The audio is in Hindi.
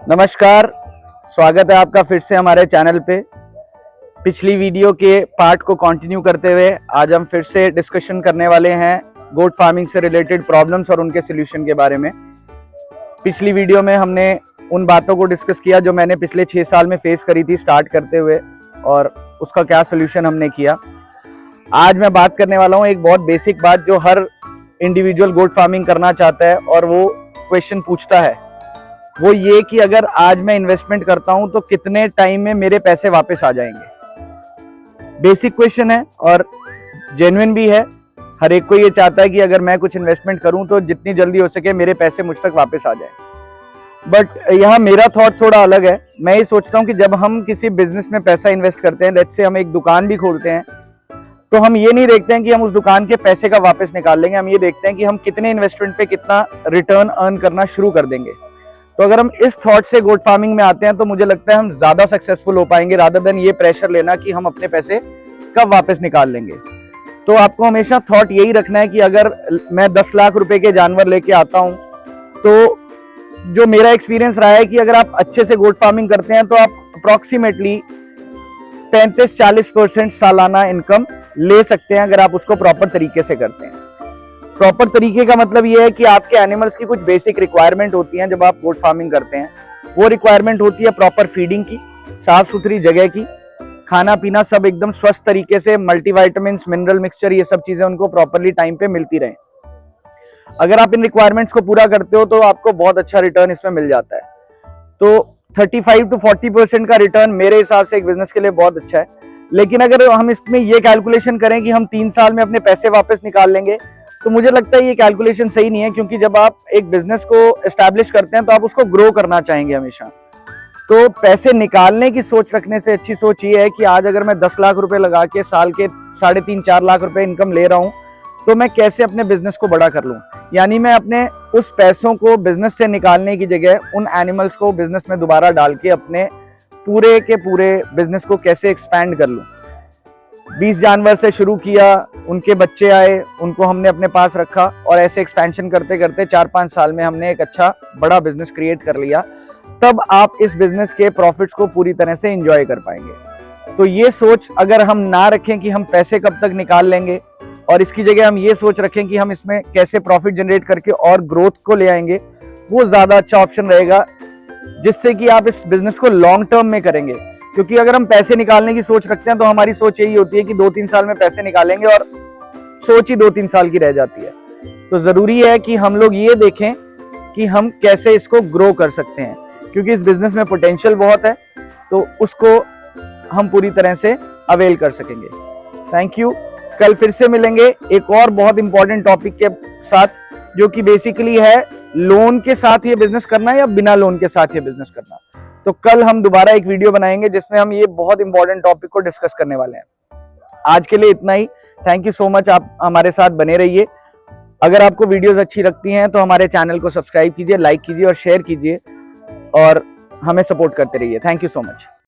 नमस्कार, स्वागत है आपका फिर से हमारे चैनल पे। पिछली वीडियो के पार्ट को कंटिन्यू करते हुए आज हम फिर से डिस्कशन करने वाले हैं गोट फार्मिंग से रिलेटेड प्रॉब्लम्स और उनके सॉल्यूशन के बारे में। पिछली वीडियो में हमने उन बातों को डिस्कस किया जो मैंने पिछले 6 साल में फेस करी थी स्टार्ट करते हुए, और उसका क्या सॉल्यूशन हमने किया। आज मैं बात करने वाला हूँ एक बहुत बेसिक बात जो हर इंडिविजुअल गोट फार्मिंग करना चाहता है और वो क्वेश्चन पूछता है, वो ये कि अगर आज मैं इन्वेस्टमेंट करता हूं तो कितने टाइम में मेरे पैसे वापस आ जाएंगे। बेसिक क्वेश्चन है और जेन्युइन भी है। हर एक को ये चाहता है कि अगर मैं कुछ इन्वेस्टमेंट करूं तो जितनी जल्दी हो सके मेरे पैसे मुझ तक वापस आ जाए। बट यहाँ मेरा थॉट थोड़ा अलग है। मैं ये सोचता हूँ कि जब हम किसी बिजनेस में पैसा इन्वेस्ट करते हैं, लेट्स से हम एक दुकान भी खोलते हैं, तो हम ये नहीं देखते हैं कि हम उस दुकान के पैसे का वापस निकाल लेंगे। हम ये देखते हैं कि हम कितने इन्वेस्टमेंट पे कितना रिटर्न अर्न करना शुरू कर देंगे। तो अगर हम इस थॉट से गोट फार्मिंग में आते हैं तो मुझे लगता है हम ज्यादा सक्सेसफुल हो पाएंगे, रादर देन ये प्रेशर लेना कि हम अपने पैसे कब वापस निकाल लेंगे। तो आपको हमेशा थॉट यही रखना है कि अगर मैं 10 लाख रुपए के जानवर लेके आता हूं, तो जो मेरा एक्सपीरियंस रहा है कि अगर आप अच्छे से गोट फार्मिंग करते हैं तो आप अप्रोक्सीमेटली 35-40% सालाना इनकम ले सकते हैं अगर आप उसको प्रॉपर तरीके से करते हैं। प्रॉपर तरीके का मतलब ये है कि आपके एनिमल्स की कुछ बेसिक रिक्वायरमेंट होती हैं जब आप गोट फार्मिंग करते हैं। वो रिक्वायरमेंट होती है प्रॉपर फीडिंग की, साफ सुथरी जगह की, खाना पीना सब एकदम स्वस्थ तरीके से, मल्टीविटामिन्स, मिनरल मिक्सचर, ये सब चीजें उनको प्रॉपरली टाइम पे मिलती रहे। अगर आप इन रिक्वायरमेंट्स को पूरा करते हो तो आपको बहुत अच्छा रिटर्न इसमें मिल जाता है। तो 35-40% का रिटर्न मेरे हिसाब से एक बिजनेस के लिए बहुत अच्छा है। लेकिन अगर हम इसमें ये कैलकुलेशन करें कि हम 3 साल में अपने पैसे वापस निकाल लेंगे, तो मुझे लगता है ये कैलकुलेशन सही नहीं है, क्योंकि जब आप एक बिजनेस को एस्टैब्लिश करते हैं तो आप उसको ग्रो करना चाहेंगे हमेशा। तो पैसे निकालने की सोच रखने से अच्छी सोच ये है कि आज अगर मैं 10 लाख रुपए लगा के साल के 3.5-4 लाख रुपए इनकम ले रहा हूं, तो मैं कैसे अपने बिजनेस को बड़ा कर लूं। यानी मैं अपने उस पैसों को बिजनेस से निकालने की जगह उन एनिमल्स को बिजनेस में दोबारा डाल के अपने पूरे के पूरे बिजनेस को कैसे एक्सपैंड कर लूं। 20 जानवर से शुरू किया, उनके बच्चे आए, उनको हमने अपने पास रखा, और ऐसे एक्सपेंशन करते करते 4-5 साल में हमने एक अच्छा बड़ा बिजनेस क्रिएट कर लिया। तब आप इस बिजनेस के प्रॉफिट्स को पूरी तरह से एंजॉय कर पाएंगे। तो ये सोच अगर हम ना रखें कि हम पैसे कब तक निकाल लेंगे, और इसकी जगह हम ये सोच रखें कि हम इसमें कैसे प्रॉफिट जनरेट करके और ग्रोथ को ले आएंगे, वो ज्यादा अच्छा ऑप्शन रहेगा, जिससे कि आप इस बिजनेस को लॉन्ग टर्म में करेंगे। क्योंकि अगर हम पैसे निकालने की सोच रखते हैं तो हमारी सोच यही होती है कि 2-3 साल में पैसे निकालेंगे, और सोच ही 2-3 साल की रह जाती है। तो जरूरी है कि हम लोग ये देखें कि हम कैसे इसको ग्रो कर सकते हैं, क्योंकि इस बिजनेस में पोटेंशियल बहुत है, तो उसको हम पूरी तरह से अवेल कर सकेंगे। Thank you. कल फिर से मिलेंगे एक और बहुत इंपॉर्टेंट टॉपिक के साथ, जो कि बेसिकली है लोन के साथ ये बिजनेस करना या बिना लोन के साथ ये बिजनेस करना। तो कल हम दोबारा एक वीडियो बनाएंगे जिसमें हम ये बहुत इंपॉर्टेंट टॉपिक को डिस्कस करने वाले हैं। आज के लिए इतना ही। Thank you so much. आप हमारे साथ बने रहिए। अगर आपको वीडियोस अच्छी लगती हैं तो हमारे चैनल को सब्सक्राइब कीजिए, लाइक कीजिए और शेयर कीजिए, और हमें सपोर्ट करते रहिए। Thank you so much.